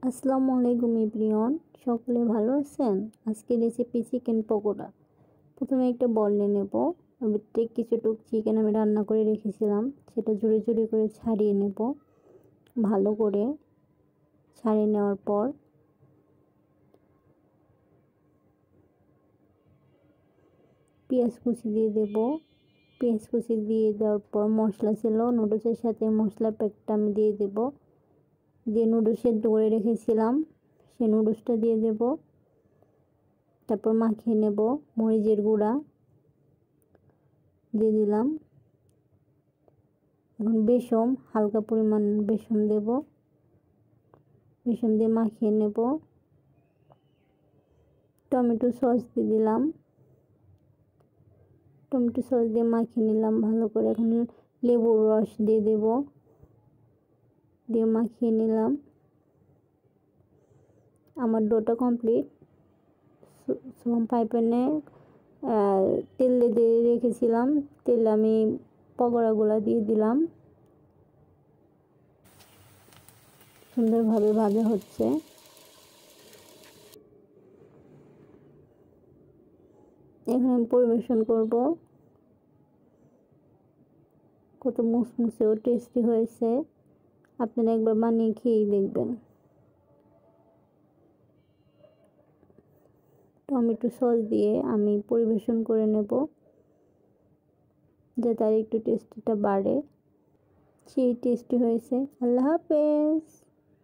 আসসালামু আলাইকুম এভরিওয়ান, সকলে ভালো আছেন। আজকে রেসিপি চিকেন পকোড়া। প্রথমে একটা বল নিয়ে নেব। কিছুটুক চিকেন আমি রান্না করে রেখেছিলাম, সেটা ঝুড়ি ঝুড়ি করে ছাড়িয়ে নেব। ভালো করে ছাড়িয়ে নেওয়ার পর পেঁয়াজ কুচি দিয়ে দেব। পেঁয়াজ কুচি দিয়ে দেওয়ার পর মশলা ছিল, নুডলসের সাথে মশলার প্যাকটা আমি দিয়ে দেব। দিয়ে নুডলস সেদ্ধ করে রেখেছিলাম, সেই নুডলসটা দিয়ে দেব। তারপর মাখিয়ে নেব। মরিচের গুঁড়া দিয়ে দিলাম। এখন বেসন, হালকা পরিমাণ বেসন দেব। বেসন দিয়ে মাখিয়ে নেব। টমেটো সস দিয়ে দিলাম। টমেটো সস দিয়ে মাখিয়ে নিলাম ভালো করে। এখন লেবুর রস দিয়ে দেব, দিয়ে মাখিয়ে নিলাম। আমার ডোটা কমপ্লিট। ফ্রাই প্যানে তেল দিয়ে রেখেছিলাম, তেল আমি পকোড়াগুলো দিয়ে দিলাম। সুন্দরভাবে ভাজা হচ্ছে। এখন আমি পরিবেশন করব। কত মুসমুসে ও টেস্টি হয়েছে, আপনারা একবার বানিয়ে খেয়েই দেখবেন। টমেটো সস দিয়ে আমি পরিবেশন করে নেব, যাতে আর একটু টেস্টিটা বাড়ে। সেই টেস্টি হয়েছে। আল্লাহ হাফেজ।